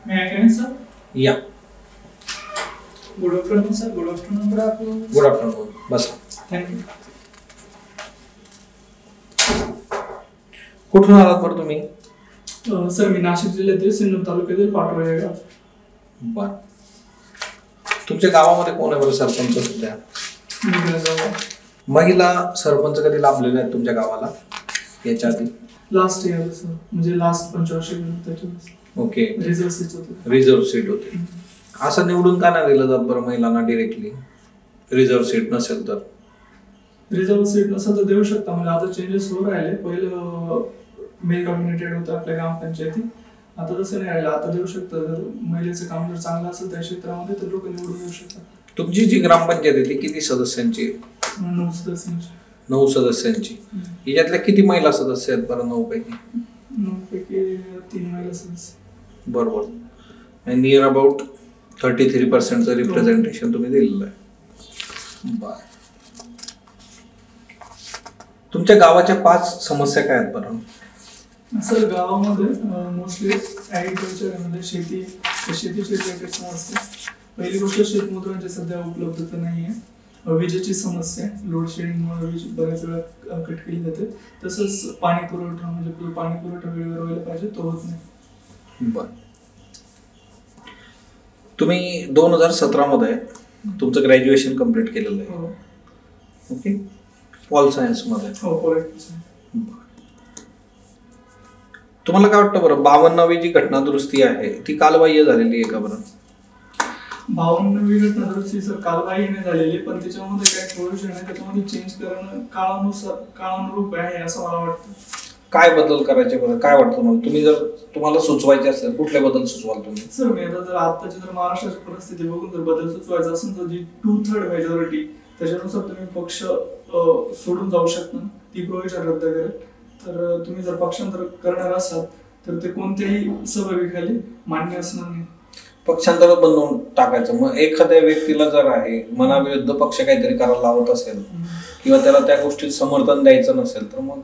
May I come in, sir? Yeah. Good afternoon, sir. Good afternoon. Good afternoon. Good afternoon. Bus. Thank you. कुठून आलात बरं तुम्ही? Sir मी नाशिक जिल्ह्यातील सिन्नर तालुक्यातील पाटोळा या गाव. बर. तुमच्या गावामध्ये कोण आहे बरं सरपंच सध्या? महिला सरपंच कधी लाभलेले आहेत तुमच्या गावाला याच्या आधी? लास्ट इयर सर, म्हणजे लास्ट 85 ओके. रिझर्व सीट होते. रिझर्व सीट होते. असं निवडून का नाही दिलं जात बरं महिलांना डिरेक्टली? रिझर्व सीट नसेल तर रिझर्व सीट नसेल तर देऊ शकता. म्हणजे आता चेंजेस होऊ राहिले. पहिलं मेल डॉमिनेटेड होतं आपल्या ग्रामपंचायती, आता तसं नाही राहिलं. आता देऊ शकता. जर महिलेचं काम जर चांगलं असेल त्या क्षेत्रामध्ये तर लोक निवडून देऊ शकतात. तुमची जी ग्रामपंचायत आहे ती किती सदस्यांची? 9 सदस्यांची. 9 सदस्यांची. याच्यातल्या किती महिला सदस्य आहेत बरं? 9 पैकी 3 महिला सदस्य. बरोबर. नियर अबाउट 33% रिप्रेझेंटेशन तुम्ही दिलेलं आहे. बर. तुमच्या गावाच्या 5 समस्या काय आहेत बरं? सर गावामध्ये मोस्टली ॲग्रिकल्चरमध्ये शेतीची रिलेटेड समस्या. पहिली गोष्ट शेतमजुरांची सध्या उपलब्धता नाही आहे. विजेची समस्या, लोड शेडिंगमुळे वीज बऱ्याच वेळा कट केली जाते. तसंच पाणी पुरवठा, म्हणजे पाणी पुरवठा वेळेवर व्हायला पाहिजे, तो होत नाही. बर. तुम्ही 2017 मध्ये तुमचं ग्रॅज्युएशन कम्प्लीट केलेलं आहे. ओके. पॉल सायन्स मध्ये. हो, पॉलिटिक्स. तुम्हाला काय वाटतं बरं, 52वी जी घटना दुरुस्ती आहे ती कालबाह्य झालेली आहे का बरं? 52वी घटना दुरुस्ती सर कालबाह्य नाही झालेली, पण त्याच्यामध्ये काही प्रोव्हिजन आहे, त्याच्यामध्ये चेंज करणं काळानुरूप आहे असं मला वाटतं. काय बदल करायचे बरं? काय वाटतं मला? तुम्ही जर तुम्हाला सुचवायचे असेल कुठले बदल सुचवाल तुम्ही? सर मी आता जर आताची जर महाराष्ट्राची परिस्थिती बघून जर बदल सुचवायचा असेल तर जी 2/3 मेजॉरिटी त्याच्यानुसार तुम्ही पक्ष सोडून जाऊ शकता, ती प्रोव्हिजन रद्द करेल. तर तुम्ही जर पक्षांतर करणार असाल तर ते कोणत्याही सभेखाली मान्य असणार नाही. पक्षांतर बनवून टाकायचं. मग एखाद्या व्यक्तीला जर आहे मनाविरुद्ध पक्ष काहीतरी करायला लावत असेल किंवा त्याला त्या गोष्टीत समर्थन द्यायचं नसेल तर मग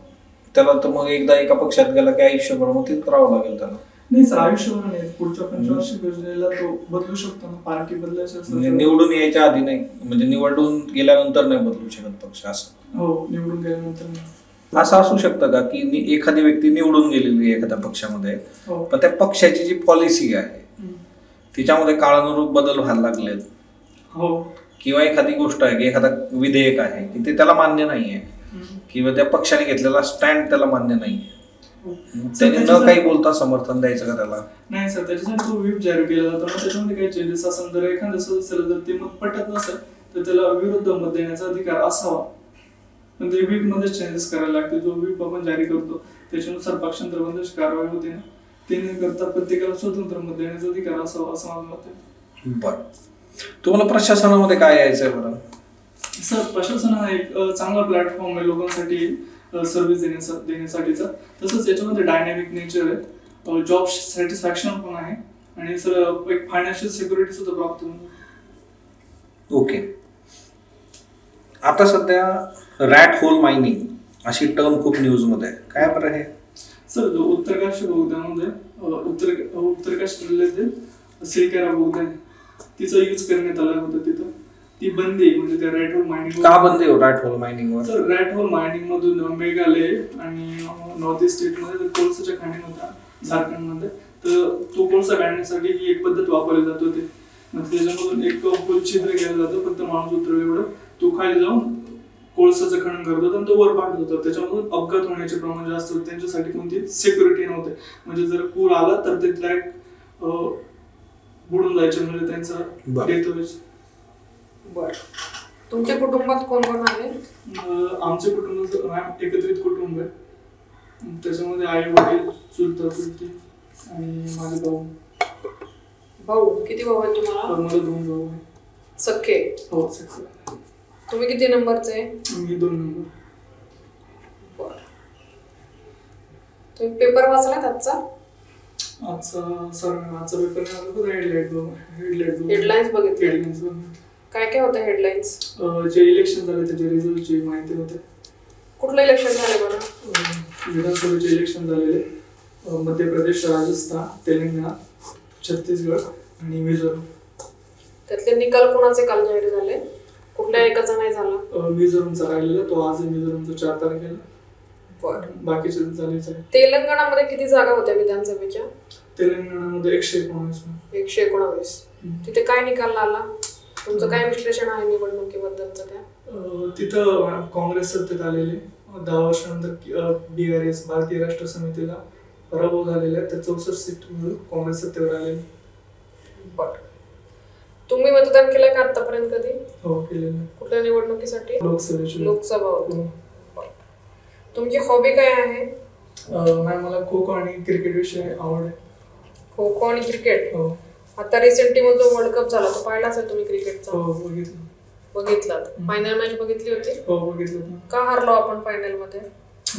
त्याला तर मग एकदा एका पक्षात गेला की आयुष्यभर मग तिथं राहावं लागेल त्याला. नाही सर, आयुष्यभर नाही, पुढच्या पंचवार्षिक योजनेला तो बदलू शकतो ना. पार्टी बदलायची असेल म्हणजे निवडून यायच्या आधी नाही, म्हणजे निवडून गेल्यानंतर नाही बदलू शकत पक्ष असं? हो, निवडून गेल्यानंतर नाही. असं असू शकतं का की एखादी व्यक्ती निवडून गेलेली आहे एखाद्या पक्षामध्ये, पण त्या पक्षाची जी पॉलिसी आहे तिच्यामध्ये काळानुरूप बदल व्हायला लागलेत, किंवा एखादी गोष्ट आहे की एखादा विधेयक आहे की ते त्याला मान्य नाहीये किंवा त्या पक्षाने घेतलेला स्टँड त्याला मान्य नाहीये, त्याने न काही बोलता समर्थन द्यायचं का त्याला? नाही सर, त्याच्यासाठी तो व्हीप जारी केला जातो. त्याच्यामध्ये काही चेंजेस असेल, जर एखाद्या सदस्याला जर ते मत पटत नसेल तर त्याला विरुद्ध मत देण्याचा अधिकार असावा, पण ते व्हीप मध्ये चेंजेस करायला लागते. जो व्हीप आपण जारी करतो त्याच्यानुसार पक्षांतर बंदची कारवाई होते ना, ते न करता प्रत्येकाला स्वतंत्र मत देण्याचा अधिकार असावा असं मला वाटतं. बरं. तुम्हाला प्रशासनामध्ये काय यायचंय बरं? सर प्रशासन हा एक चांगला प्लॅटफॉर्म आहे लोकांसाठी सर्व्हिस देण्यासाठीचा. तसंच याच्यामध्ये डायनॅमिक नेचर आहे, जॉब सॅटिस्फॅक्शन पण आहे आणि सर एक फायनान्शियल सिक्युरिटी सुद्धा प्राप्त होईल. ओके. आता सध्या रॅट होल मायनिंग अशी टर्म खूप न्यूज मध्ये आहे, काय बरं हे? सर जो उत्तरकाशी बोगद्यामध्ये उत्तरकाशी जिल्ह्यातील सिलकेरा बोगदा आहे, तिचा यूज करण्यात आला होता. तिथं ती बंदी, म्हणजे त्या रॅट होल मायनिंग का बंदी हो rat hole mining? Sir rat hole mining मधून मेघालय आणि नॉर्थ ईस्ट स्टेट मध्ये कोळसाच्या खाणी होत्या झारखंडमध्ये, तर तो कोळसा काढण्यासाठी ही एक पद्धत वापरली जात होती. त्याच्यामधून एक होल छिद्र केलं जातं, फक्त माणूस उतरल एवढं, तो खाली जाऊन कोळसाचं खनन करत होता आणि तो वर पाडत होता. त्याच्यामधून अपघात होण्याचे प्रमाण जास्त होते. त्यांच्यासाठी कोणती सिक्युरिटी नव्हते, म्हणजे जर पूर आला तर ते डायरेक्ट बुडून जायचे, म्हणजे त्यांचा डेथ व्हायचं. बर. तुमच्या कुटुंबात कोण कोण आहे? आमच्या कुटुंबाचं एकत्रित कुटुंब आहे. त्याच्यामध्ये आई वडील, चुलता चुलती आणि माझे भाऊ. भाऊ किती भाऊ आहेत तुम्हाला? मला 2 भाऊ आहे. सख्खे? हो, सख्खे. तुम्ही किती नंबरचे? मी 2 नंबर. बर. तुम्ही पेपर वाचलात आजचा? आजचा पेपर हेडलाईन्स बघितले? काय काय होतं हेडलाईन्स? जे इलेक्शन झाले त्याच्या रिझल्टची माहिती होते. कुठलं इलेक्शन झाले बरं? विधानसभेचे इलेक्शन झालेले मध्य प्रदेश, राजस्थान, तेलंगणा, छत्तीसगड आणि मिझोरम. त्यातले निकाल कोणाचे काल जाहीर झाले? कुठल्या एकाचा नाही झाला? मिझोरमचा राहिलेला तो आज आहे. मिझोरमचा 4 तारखेला. बरं. बाकीचे झालेच आहे. तेलंगणामध्ये किती जागा होत्या विधानसभेच्या? तेलंगणामध्ये 119. 119. तिथे काय निकाल आला? तुमचं काय विश्लेषण आहे निवडणुकीबद्दलचं त्या? तिथं काँग्रेस सत्तेत आलेले 10 वर्षानंतर BRS भारतीय राष्ट्र समितीला पराभव झालेला आहे. त्या 64 सीट मिळून काँग्रेस सत्तेवर आलेली. बरं. तुम्ही मतदान केलंय का आतापर्यंत कधी? हो केलेलं. कुठल्या निवडणुकीसाठी? लोकसभेची. लोकसभा होती. तुमची हॉबी काय आहे? मॅम मला खो खो आणि क्रिकेट विषयी आवड आहे. खो खो आणि क्रिकेट. हो. आता रिसेंटली मग जो वर्ल्ड कप झाला तो पाहिला असेल तुम्ही क्रिकेटचा? हो बघितलं. बघितलात? फायनल मॅच बघितली होती? हो बघितलं. का हारलो आपण फायनल मध्ये?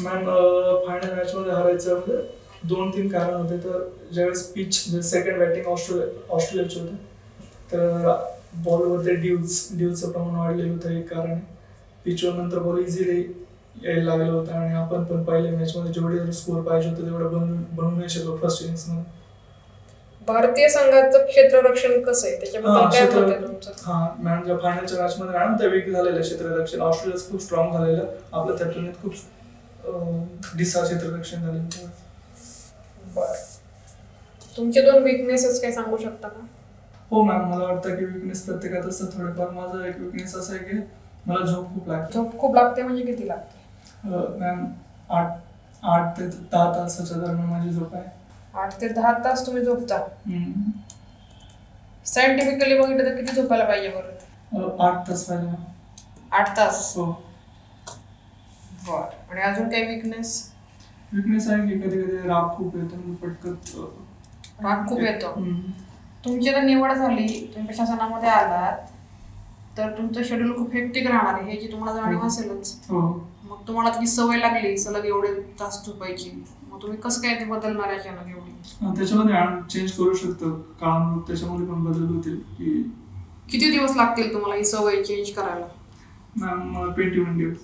मॅम फायनल मॅच मध्ये हारायचं म्हणजे 2-3 कारण होते. तर ज्यावेळेस पिच सेकंड बॅटिंग ऑस्ट्रेलियाची होते तर बॉलवरती ड्यूजचं प्रमाण वाढलेलं होतं. एक कारण आहे. पिचवर नंतर बॉल इझिली यायला लागलं होतं आणि आपण पण पहिल्या मॅच मध्ये जेवढे स्कोअर पाहिजे होतं तेवढं बनवू नाही शकलो फर्स्ट इनिंग्स मध्ये. भारतीय संघाचं क्षेत्ररक्षण कसं आहे त्याच्याबद्दल काय मत आहे तुमचं? मॅम ज्या फायनलच्या मॅच मध्ये राहणार त्या वीक झालेलं क्षेत्ररक्षण. ऑस्ट्रेलिया खूप स्ट्रॉंग झालेलं. आपलं त्या तुलनेत खूप डिसा क्षेत्ररक्षण झालेलं. बरं. तुमचे 2 वीकनेसेस काय सांगू शकता का? हो मॅम मला वाटतं की वीकनेस प्रत्येकात असतं थोडंफार. माझा एक वीकनेस असा आहे की मला झोप खूप लागते. झोप खूप लागते म्हणजे किती लागते? मॅम 8 ते 10 तासाच्या दरम्यान माझी झोप आहे. 8 ते 10 तास तुम्ही झोपता? सायंटिफिकली बघितलं तर किती झोपायला पाहिजे बरं? 8 तास पाहिजे. 8 तास? हो. बरं. आणि अजून काही वीकनेस? वीकनेस आहे की कधी कधी राग खूप येतो. पटकन राग खूप येतो. तुमची आता निवड झाली, तुम्ही प्रशासनामध्ये आलात तर तुमचं शेड्यूल खूप हेक्टिक राहणार आहे हे जी तुम्हाला जाणीव असेलच. मग तुम्हाला त्याची सवय लागली सलग एवढे तास झोपायची, मग तुम्ही कसं काय ते बदलणार अचानक एवढी? त्याच्यामध्ये चेंज करू शकतो काळानुसार. त्याच्यामध्ये पण बदल होतील. की किती दिवस लागतील तुम्हाला ही सवय चेंज करायला? मॅम 21 दिवस.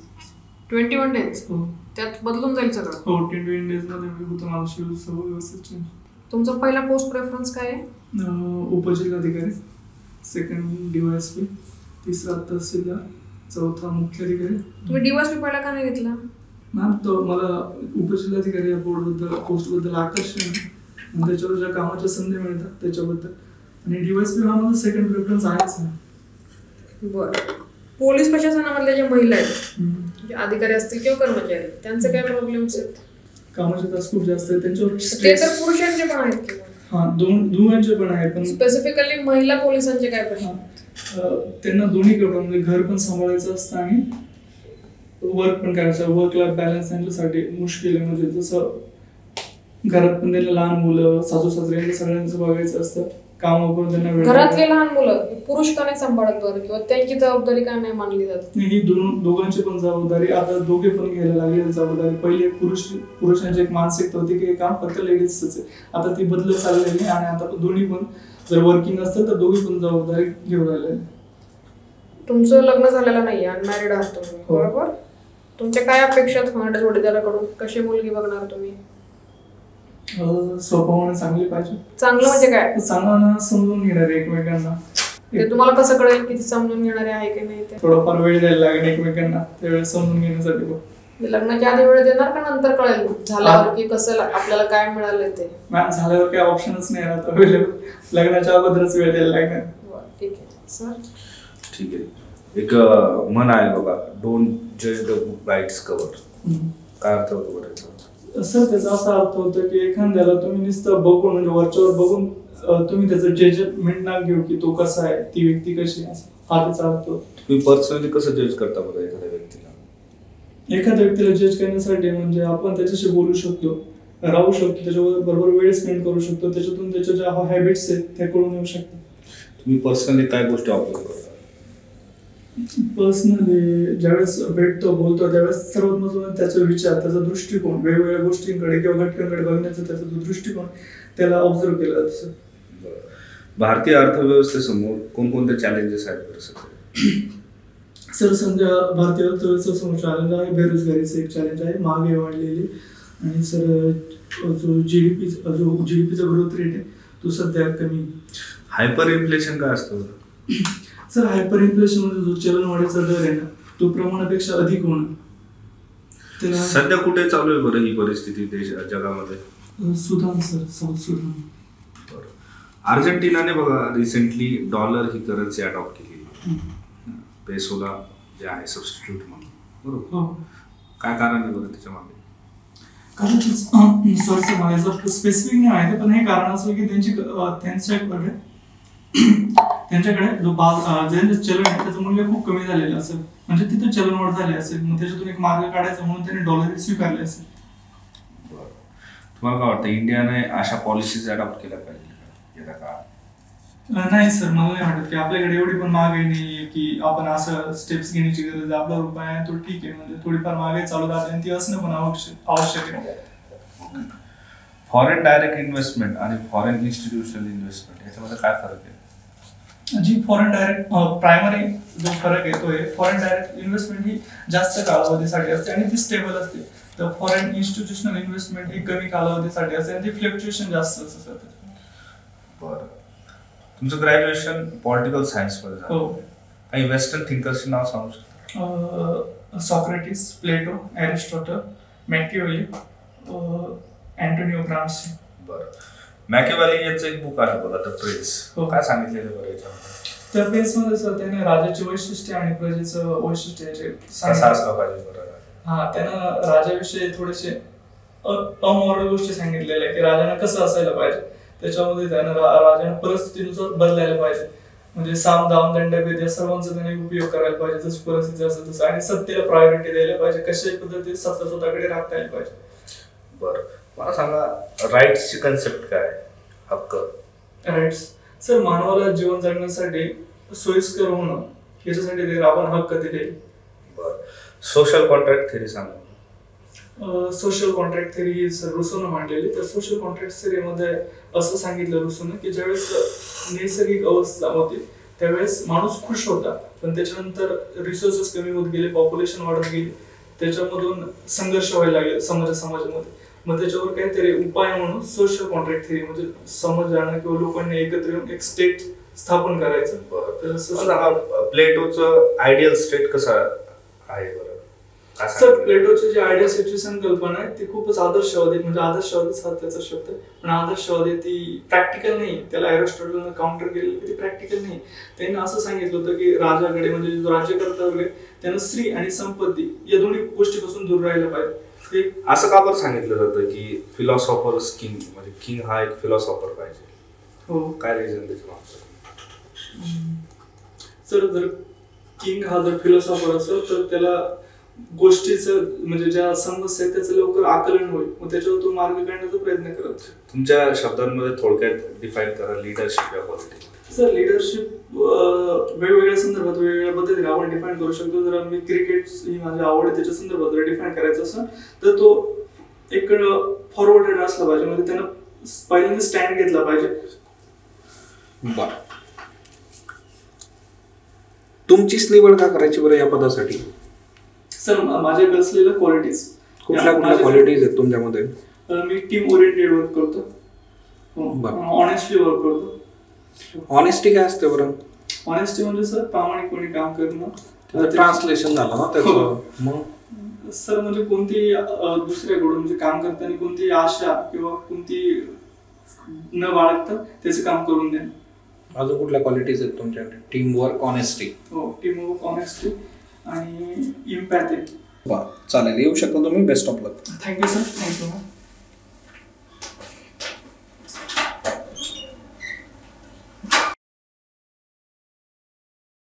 21 डेज? हो. त्यात बदलून जाईल सगळं? हो 21 डेज मध्ये मी होतं माझं शेड्यूल सवय व्यवस्थित चेंज. तुमचा पहिला पोस्ट प्रेफरन्स काय आहे? उपजिल्हाधिकारी, सेकंड DYSP, तिसरा तहसीलदार, चौथा मुख्याधिकारी. तुम्ही DYSP पहिला का नाही घेतला? मॅम तो मला उपजिल्हाधिकारी या पोस्टबद्दल आकर्षण आणि त्याच्यावर ज्या कामाच्या संधी मिळतात त्याच्याबद्दल. आणि DYSP हा माझा सेकंड प्रेफरन्स आहेच. बरं. पोलीस प्रशासनामधल्या ज्या महिला आहेत, जे अधिकारी असतील किंवा कर्मचारी, त्यांचे काय प्रॉब्लेम्स आहेत? कामाचे तास खूप जास्त आहेत त्यांच्यावर. ते तर पुरुषांचे पण आहेत की? दोघांचे पण आहेत. पण स्पेसिफिकली महिला पोलिसांचे काय प्रश्न? त्यांना दोन्हीकडे म्हणजे घर पण सांभाळायचं असतं आणि वर्क पण करायचं. वर्क लाईफ बॅलन्स त्यांच्यासाठी मुश्किल आहे. म्हणजे जसं घरात पण त्यांना लहान मुलं, सासू सासरे यांना सगळ्यांचं बघायचं असतं. काम करून त्यांना घरातले लहान मुलं पुरुष का नाही सांभाळत बरं, किंवा त्यांची जबाबदारी का नाही मानली जात? ही दोघांची पण जबाबदारी आता दोघे पण घ्यायला लागली जबाबदारी. पहिले पुरुषांची एक मानसिकता होती की हे काम फक्त लेडीजच आहे. आता ती बदलत चाललेली आणि आता दोन्ही पण जर वर्किंग असतं तर दोघी पण जबाबदारी घेऊन राहिले. तुमचं लग्न झालेलं नाही, अनमॅरिड आहात तुम्ही, बरोबर? तुमच्या काय अपेक्षा होणार जोडीदाराकडून? कशी मुलगी बघणार तुम्ही? स्वभावाने चांगली पाहिजे. चांगलं म्हणजे काय? चांगलं समजून घेणारे एकमेकांना. ते तुम्हाला कसं कळेल किती समजून घेणारे आहे की नाही ते? थोडाफार वेळ द्यायला लागेल एकमेकांना त्यावेळेस समजून घेण्यासाठी. लग्नाच्या आधी वेळ देणार का नंतर कळेल झाल्यावर की कसं आपल्याला काय मिळालंय ते? मॅम झाल्यावर काही ऑप्शनच नाही राहत अवेलेबल. लग्नाच्या अगोदरच वेळ द्यायला लागणार. ठीक आहे सर. ठीक आहे. एक म्हण आहे बघा, डोंट जज the book by it's cover. काय अर्थ होतो बरं? सर त्याचा असा अर्थ होतो की एखाद्याला तुम्ही नुसतं बघून म्हणजे वरच्यावर बघून तुम्ही त्याचं जजमेंट ना घेऊ की तो कसा आहे, ती व्यक्ती कशी आहे, हा त्याचा अर्थ होतो. तुम्ही पर्सनली कसं जज करता बरं एखाद्या व्यक्तीला? एखाद्या व्यक्तीला जज करण्यासाठी म्हणजे आपण त्याच्याशी बोलू शकतो, राहू शकतो, त्याच्याबरोबर वेळ स्पेंड करू शकतो, त्याच्यातून त्याच्या ज्या हॅबिट्स आहेत त्या कळून येऊ शकतात. तुम्ही पर्सनली काय गोष्टी ऑब्झर्व करता? पर्सनली ज्यावेळेस भेटतो बोलतो त्यावेळेस सर्वात महत्त्वाचं त्याचा विचार, त्याचा दृष्टिकोन, वेगवेगळ्या गोष्टींकडे किंवा घटकांकडे बघण्याचा त्याचा जो दृष्टिकोन त्याला ऑब्झर्व केला जातं. भारतीय अर्थव्यवस्थेसमोर कोणकोणते चॅलेंजेस आहेत बरं सर? सर सध्या भारतीय अर्थव्यवस्थेसमोर चॅलेंज आहे बेरोजगारीचं एक चॅलेंज आहे, महागाई वाढलेली आणि सर जो जीडीपीचा ग्रोथ रेट आहे तो सध्या कमी. हायपर इन्फ्लेशन काय असतं? सर हायपर इन्फ्लेशन म्हणजे जो चलनवाढीचा दर आहे ना तो प्रमाणापेक्षा अधिक होणं. सध्या कुठे चालू आहे बरं ही परिस्थिती जगामध्ये? Sudan sir, south Sudan. अर्जेंटिनाने बघा रिसेंटली डॉलर ही करन्सी अडॉप्ट केली, पेसोला जे आहे सबस्टिट्यूट म्हणून, बरोबर? काय कारण आहे बरं त्याच्या मागे? कारण सॉरी सर मला याचं स्पेसिफिक नाही माहिती, पण हे कारण असं की त्यांच्याकडे जो ज्यांचं चलन आहे त्याचं मूल्य खूप कमी झालेलं असेल, म्हणजे तिथं चलनवाढ झाली असेल, मग त्याच्यातून एक मार्ग काढायचा म्हणून त्यांनी डॉलर स्वीकारले असेल. तुम्हाला काय वाटतं इंडियाने अशा पॉलिसीज अडॉप्ट केल्या पाहिजे येत्या काळात? नाही सर, मला नाही वाटत की आपल्याकडे एवढी पण महागाई नाहीये की आपण असं स्टेप्स घेण्याची गरज आहे. आपला रुपया आहे तो ठीक आहे, म्हणजे थोडीफार महागाई चालू राहते आणि ती असणं पण आवश्यक आहे. फॉरेन डायरेक्ट इन्व्हेस्टमेंट आणि फॉरेन इन्स्टिट्यूशनल इन्व्हेस्टमेंट याच्यामध्ये काय फरक आहे? जी फॉरेन डायरेक्ट प्रायमरी जो फरक येतोय, फॉरेन डायरेक्ट इन्व्हेस्टमेंट ही जास्त कालावधीसाठी असते आणि ती स्टेबल असते. तर फॉरेन इन्स्टिट्यूशनल इन्व्हेस्टमेंट ही कमी कालावधीसाठी असते आणि ती फ्लक्च्युएशन जास्त असतं. बरं, तुमचं ग्रॅज्युएशन पॉलिटिकल सायन्स मध्ये झालं. काही वेस्टर्न थिंकर्सची नाव सांगू शकता? सॉक्रेटिस, प्लेटो, एरिस्टॉटल, मॅकियावेली, अँटोनिओ ग्राम्सी. बरं, मॅकियावेली यांचं एक बुक आहे बघा, द प्रिन्स. काय सांगितलेलं बरं याच्यामध्ये? त्या प्रिन्समध्ये सर त्याने राजाची वैशिष्ट्य आणि प्रजेचं वैशिष्ट्य कसं असलं पाहिजे बरं? त्यानं राजाविषयी थोडेसे अमॉरल गोष्टी सांगितलेल्या आहे की राजाने कसं असायला पाहिजे. त्याच्यामध्ये त्यानं राजाने परिस्थितीनुसार बदलायला पाहिजे, म्हणजे साम दाम दंडभेद या सर्वांचा त्याने उपयोग करायला पाहिजे जशी परिस्थिती असेल तसं, आणि सत्तेला प्रायोरिटी द्यायला पाहिजे, कशाही पद्धतीने सत्ता स्वतःकडे राखता यायला पाहिजे. बरं, मला सांगा राईट्सची कन्सेप्ट काय आहे? हक्क. राईट्स सर मानवाला जीवन जगण्यासाठी सोयीस्कर होणं याच्यासाठी आपण हक्क दिले. बरं, सोशल कॉन्ट्रॅक्ट थेरी सांगा. सोशल कॉन्ट्रॅक्ट थेरी ही सर रुसोनं मांडलेली. तर सोशल कॉन्ट्रॅक्ट थेरीमध्ये असं सांगितलं रुसोनं की ज्यावेळेस नैसर्गिक अवस्था होती त्यावेळेस माणूस खुश होता, पण त्याच्यानंतर रिसोर्सेस कमी होत गेले, पॉप्युलेशन वाढत गेली, त्याच्यामधून संघर्ष व्हायला लागले समाजामध्ये. मग त्याच्यावर काहीतरी उपाय म्हणून सोशल कॉन्ट्रॅक्ट थेरी म्हणजे समाजानं किंवा लोकांनी एकत्र येऊन एक स्टेट स्थापन करायचं. प्लेटोचं आयडियल स्टेट कसं आहे बरं? सर प्लेटोची जी आयडियल स्टेटची संकल्पना आहे ती खूपच आदर्शवादी, म्हणजे आदर्शवादीच हा त्याचा शब्द आहे, पण आदर्शवादी ती प्रॅक्टिकल नाही. त्याला एरिस्टॉटलने काउंटर केलेलं की ती प्रॅक्टिकल नाही. त्यांनी असं सांगितलं होतं की राजाकडे म्हणजे जो राज्यकर्ता वगैरे त्यानं स्त्री आणि संपत्ती या दोन्ही गोष्टीपासून दूर राहायला पाहिजे. असं का बरं सांगितलं जातं की फिलॉसॉफर्स किंग, म्हणजे किंग हा एक फिलॉसॉफर पाहिजे? हो, काय रिझन त्याचं? सर जर किंग हा जर फिलॉसॉफर असेल तर त्याला गोष्टीचं म्हणजे ज्या समस्या आहेत त्याचं लवकर आकलन होईल, मग त्याच्यावर तो मार्ग काढण्याचा प्रयत्न करत. तुमच्या शब्दांमध्ये थोडक्यात डिफाईन करा लिडरशिप या क्वालिटी. सर लिडरशिप वेगवेगळ्या संदर्भात वेगवेगळ्या पद्धतीने आपण डिफाईन करू शकतो. जर मी क्रिकेट ही माझी आवड आहे त्याच्या संदर्भात जर डिफाईन करायचं असेल तर तो एक फॉरवर्डेड असला पाहिजे, म्हणजे त्यानं पहिल्यांदा स्टँड घेतला पाहिजे. बरं, तुमचीच निवड का करायची बरं या पदासाठी? सर माझ्याकडे असलेल्या क्वालिटीज. कुठल्या क्वालिटीज आहेत तुमच्यामध्ये? मी टीम ओरिएंटेड वर्क करतो, ऑनेस्टली वर्क करतो. ऑनेस्टी काय असते बरं? ऑनेस्टी म्हणजे सर प्रामाणिकपणे काम करणं. ट्रान्सलेशन झालं ना त्याचं. मग सर म्हणजे कोणती दुसऱ्याकडून म्हणजे काम करताना कोणती आशा किंवा कोणती न बाळगता त्याचं काम करून देणं. अजून कुठल्या क्वालिटीज आहेत तुमच्याकडे? Team work, honesty. हो, टीम वर्क, ऑनेस्टी आणि इम्पॅथी. चालेल, येऊ शकता तुम्ही. Best of luck. Thank you sir. Thank you.